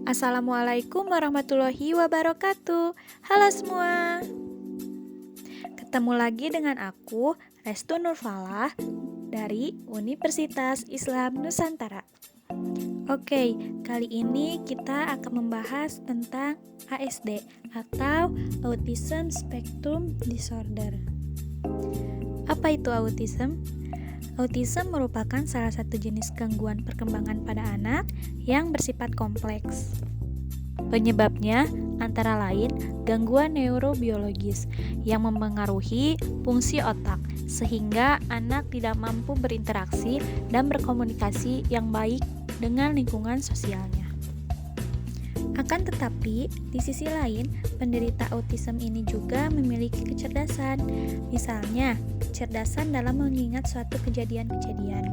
Assalamualaikum warahmatullahi wabarakatuh. Halo semua. Ketemu lagi dengan aku, Restu Nurfalah dari Universitas Islam Nusantara. Oke, kali ini kita akan membahas tentang ASD atau Autism Spectrum Disorder. Apa itu autism? Autism merupakan salah satu jenis gangguan perkembangan pada anak yang bersifat kompleks. Penyebabnya antara lain gangguan neurobiologis yang memengaruhi fungsi otak, sehingga anak tidak mampu berinteraksi dan berkomunikasi yang baik dengan lingkungan sosialnya. Akan tetapi, di sisi lain, penderita autism ini juga memiliki kecerdasan. Misalnya, kecerdasan dalam mengingat suatu kejadian-kejadian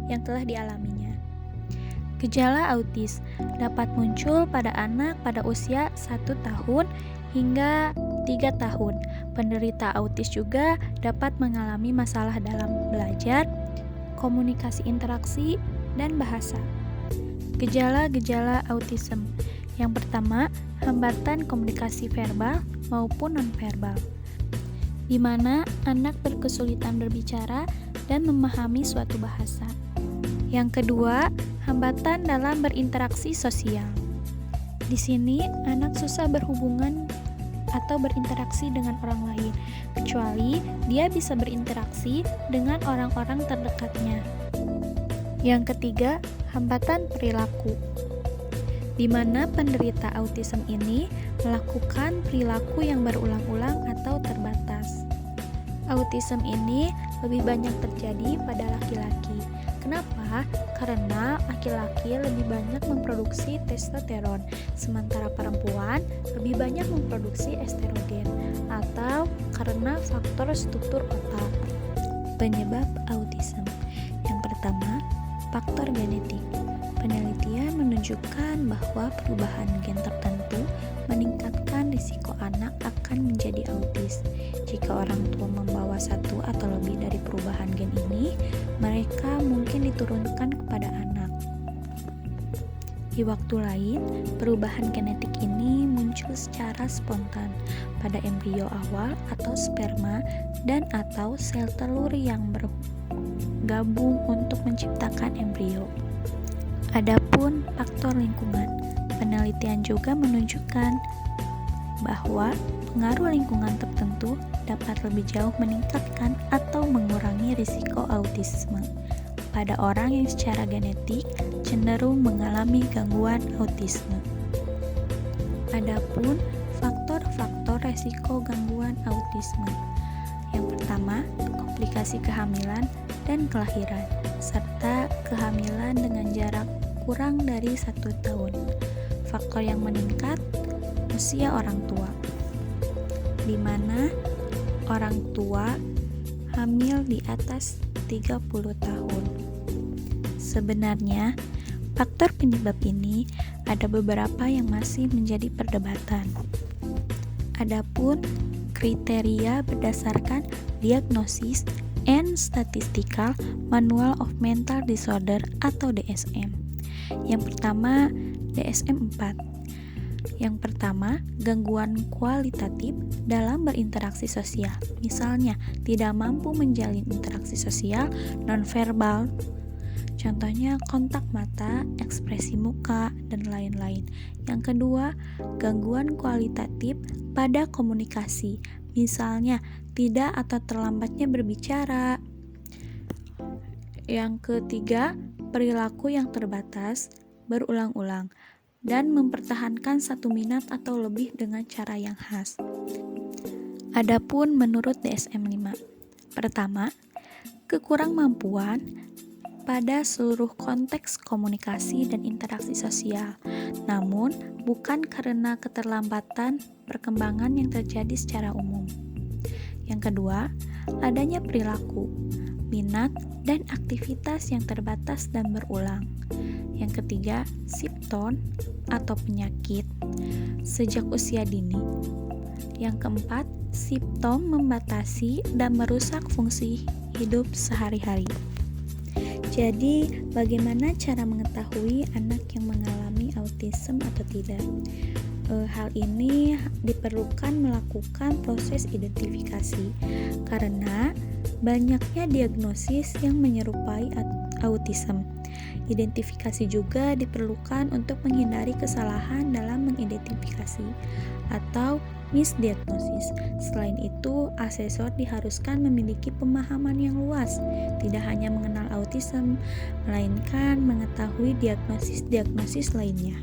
yang telah dialaminya. Gejala autis dapat muncul pada anak pada usia 1 tahun hingga 3 tahun. Penderita autis juga dapat mengalami masalah dalam belajar, komunikasi interaksi, dan bahasa. Gejala-gejala autism. Yang pertama, hambatan komunikasi verbal maupun nonverbal, di mana anak berkesulitan berbicara dan memahami suatu bahasa. Yang kedua, hambatan dalam berinteraksi sosial. Di sini, anak susah berhubungan atau berinteraksi dengan orang lain, kecuali dia bisa berinteraksi dengan orang-orang terdekatnya. Yang ketiga, hambatan perilaku, di mana penderita autism ini melakukan perilaku yang berulang-ulang atau terbatas. Autism ini lebih banyak terjadi pada laki-laki. Kenapa? Karena laki-laki lebih banyak memproduksi testosteron, sementara perempuan lebih banyak memproduksi estrogen, atau karena faktor struktur otak. Penyebab autism. Yang pertama, faktor genetik. Penelitian menunjukkan bahwa perubahan gen tertentu meningkatkan risiko anak akan menjadi autis. Jika orang tua membawa satu atau lebih dari perubahan gen ini, mereka mungkin diturunkan kepada anak. Di waktu lain, perubahan genetik ini muncul secara spontan pada embrio awal atau sperma dan atau sel telur yang bergabung untuk menciptakan embrio. Adapun faktor lingkungan, penelitian juga menunjukkan bahwa pengaruh lingkungan tertentu dapat lebih jauh meningkatkan atau mengurangi risiko autisme pada orang yang secara genetik cenderung mengalami gangguan autisme. Adapun faktor-faktor risiko gangguan autisme. Yang pertama, komplikasi kehamilan dan kelahiran, serta kehamilan dengan jarak kurang dari 1 tahun. Faktor yang meningkat, usia orang tua, di mana orang tua hamil di atas 30 tahun. Sebenarnya, faktor penyebab ini ada beberapa yang masih menjadi perdebatan. Adapun kriteria berdasarkan Diagnosis and Statistical Manual of Mental Disorder atau DSM. Yang pertama, DSM-4. Yang pertama, gangguan kualitatif dalam berinteraksi sosial. Misalnya, tidak mampu menjalin interaksi sosial nonverbal. Contohnya kontak mata, ekspresi muka, dan lain-lain. Yang kedua, gangguan kualitatif pada komunikasi. Misalnya, tidak atau terlambatnya berbicara. Yang ketiga, perilaku yang terbatas, berulang-ulang, dan mempertahankan satu minat atau lebih dengan cara yang khas. Adapun menurut DSM-5, pertama, kekurangmampuan pada seluruh konteks komunikasi dan interaksi sosial, namun bukan karena keterlambatan perkembangan yang terjadi secara umum. Yang kedua, adanya perilaku, minat, dan aktivitas yang terbatas dan berulang. Yang ketiga, simptom atau penyakit sejak usia dini. Yang keempat, simptom membatasi dan merusak fungsi hidup sehari-hari. Jadi, bagaimana cara mengetahui anak yang mengalami autism atau tidak. Hal ini diperlukan melakukan proses identifikasi karena banyaknya diagnosis yang menyerupai autism. Identifikasi juga diperlukan untuk menghindari kesalahan dalam mengidentifikasi atau misdiagnosis. Selain itu, asesor diharuskan memiliki pemahaman yang luas, tidak hanya mengenal autism, melainkan mengetahui diagnosis-diagnosis lainnya.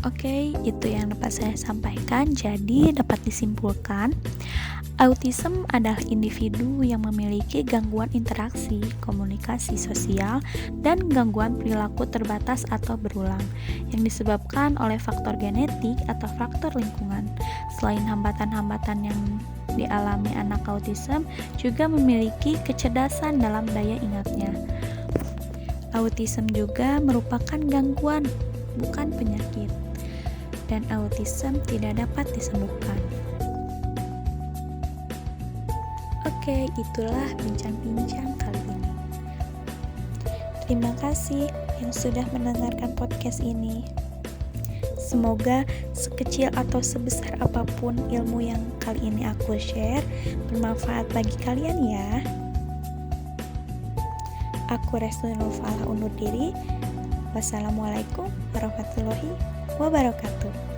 Oke, itu yang dapat saya sampaikan. Jadi, dapat disimpulkan, autism adalah individu yang memiliki gangguan interaksi, komunikasi sosial, dan gangguan perilaku terbatas atau berulang, yang disebabkan oleh faktor genetik atau faktor lingkungan. Selain hambatan-hambatan yang dialami anak autism, juga memiliki kecerdasan dalam daya ingatnya. Autism juga merupakan gangguan, bukan penyakit, dan autism tidak dapat disembuhkan. Oke, itulah bincang-bincang kali ini. Terima kasih yang sudah mendengarkan podcast ini. Semoga sekecil atau sebesar apapun ilmu yang kali ini aku share bermanfaat bagi kalian ya. Aku Restu Nurfalah undur diri. Wassalamualaikum warahmatullahi wabarakatuh.